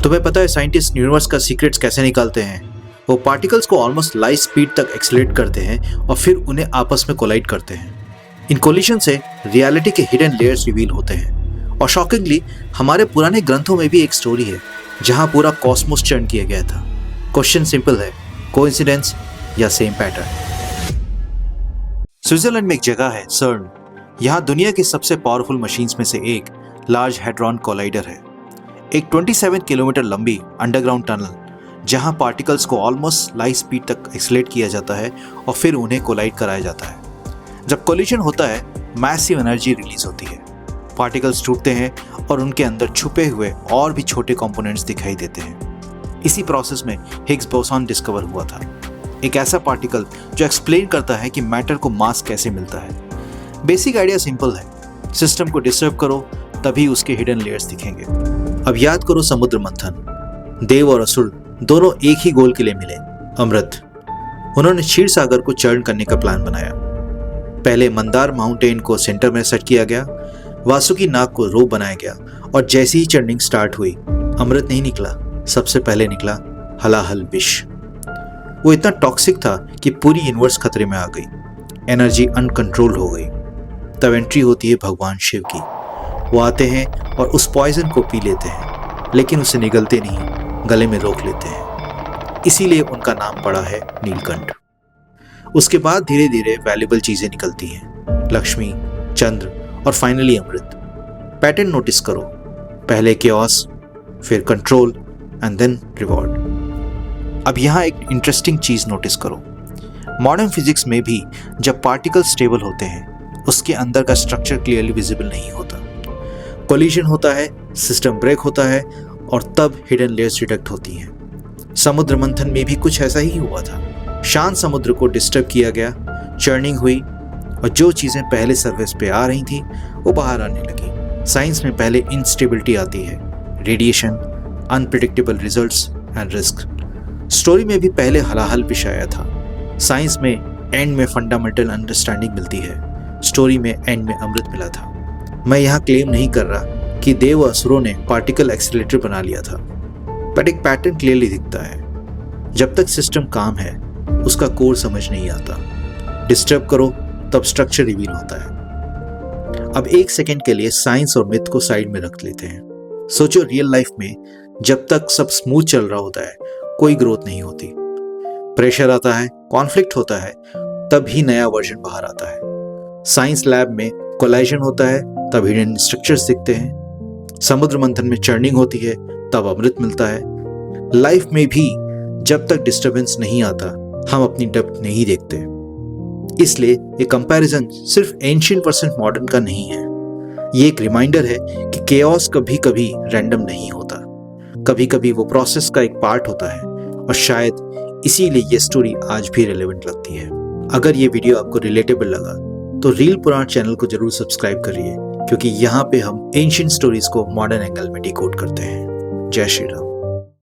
तुम्हें पता है साइंटिस्ट यूनिवर्स का सीक्रेट्स कैसे निकालते हैं? वो पार्टिकल्स को ऑलमोस्ट लाइट स्पीड तक एक्सेलरेट करते हैं और फिर उन्हें आपस में कोलाइड करते हैं। इन कोलिशन से रियलिटी के हिडन लेयर्स रिवील होते हैं और शॉकिंगली हमारे पुराने ग्रंथों में भी एक स्टोरी है जहां पूरा कॉस्मोस चर्न किया गया था। क्वेश्चन सिंपल है, कोइंसिडेंस या सेम पैटर्न? स्विट्जरलैंड में एक जगह है सर्न। यहाँ दुनिया की सबसे पावरफुल मशीन्स में से एक लार्ज हैड्रॉन कोलाइडर है, एक 27 किलोमीटर लंबी अंडरग्राउंड टनल जहां पार्टिकल्स को ऑलमोस्ट लाइट स्पीड तक एक्सेलरेट किया जाता है और फिर उन्हें कोलाइड कराया जाता है। जब कोलिजन होता है, मैसिव एनर्जी रिलीज होती है, पार्टिकल्स टूटते हैं और उनके अंदर छुपे हुए और भी छोटे कंपोनेंट्स दिखाई देते हैं। इसी प्रोसेस में हिग्स बोसॉन डिस्कवर हुआ था, एक ऐसा पार्टिकल जो एक्सप्लेन करता है कि मैटर को मास कैसे मिलता है। बेसिक आइडिया सिंपल है, सिस्टम को डिस्टर्ब करो तभी उसके हिडन लेयर्स दिखेंगे। अब याद करो समुद्र मंथन। देव और असुर दोनों एक ही गोल के लिए मिले, अमृत। उन्होंने क्षीर सागर को चर्न करने का प्लान बनाया। पहले मंदार माउंटेन को सेंटर में सेट किया गया, वासुकी नाग को रो बनाया गया और जैसी ही चर्निंग स्टार्ट हुई, अमृत नहीं निकला, सबसे पहले निकला हलाहल विष। वो इतना टॉक्सिक था कि पूरी यूनिवर्स खतरे में आ गई, एनर्जी अनकंट्रोल हो गई। तब एंट्री होती है भगवान शिव की। वो आते हैं और उस पॉइजन को पी लेते हैं, लेकिन उसे निगलते नहीं, गले में रोक लेते हैं। इसीलिए उनका नाम पड़ा है नीलकंठ। उसके बाद धीरे धीरे वैल्यूबल चीजें निकलती हैं, लक्ष्मी, चंद्र और फाइनली अमृत। पैटर्न नोटिस करो, पहले केओस, फिर कंट्रोल एंड देन रिवॉर्ड। अब यहाँ एक इंटरेस्टिंग चीज नोटिस करो, मॉडर्न फिजिक्स में भी जब पार्टिकल स्टेबल होते हैं उसके अंदर का स्ट्रक्चर क्लियरली विजिबल नहीं होता। कोलिजन होता है, सिस्टम ब्रेक होता है और तब हिडन लेयर्स डिटेक्ट होती हैं। समुद्र मंथन में भी कुछ ऐसा ही हुआ था। शांत समुद्र को डिस्टर्ब किया गया, चर्निंग हुई और जो चीजें पहले सरफेस पे आ रही थी वो बाहर आने लगी। साइंस में पहले इंस्टेबिलिटी आती है, radiation, unpredictable results and risk. Story में भी पहले हलाहल विष आया था। साइंस में एंड में फंडामेंटल अंडरस्टैंडिंग मिलती है, स्टोरी में एंड में अमृत मिला था। मैं यहाँ क्लेम नहीं कर रहा कि देव और असुरों ने पार्टिकल एक्सीलरेटर बना लिया था, बट एक पैटर्न क्लियरली दिखता है। जब तक सिस्टम काम है उसका कोर समझ नहीं आता, डिस्टर्ब करो तब स्ट्रक्चर रिवील होता है। अब एक सेकेंड के लिए साइंस और मिथ को साइड में रख लेते हैं। सोचो, रियल लाइफ में जब तक सब स्मूथ चल रहा होता है कोई ग्रोथ नहीं होती। प्रेशर आता है, कॉन्फ्लिक्ट होता है, तब ही नया वर्जन बाहर आता है। साइंस लैब में कोलाइजन होता है, तब हिडन स्ट्रक्चर्स दिखते हैं। समुद्र मंथन में चर्निंग होती है, तब अमृत मिलता है। लाइफ में भी जब तक डिस्टर्बेंस नहीं आता हम अपनी डेप्थ नहीं देखते। इसलिए ये कंपैरिजन सिर्फ एंशिएंट वर्सेस मॉडर्न का नहीं है, ये एक रिमाइंडर है कि केओस कभी कभी रैंडम नहीं होता, कभी कभी वो प्रोसेस का एक पार्ट होता है और शायद इसीलिए ये स्टोरी आज भी रिलेवेंट लगती है। अगर ये वीडियो आपको रिलेटेबल लगा तो रील पुराण चैनल को जरूर सब्सक्राइब करिए, क्योंकि यहाँ पे हम एंशिएंट स्टोरीज को मॉडर्न एंगल में डिकोड करते हैं। जय श्री राम।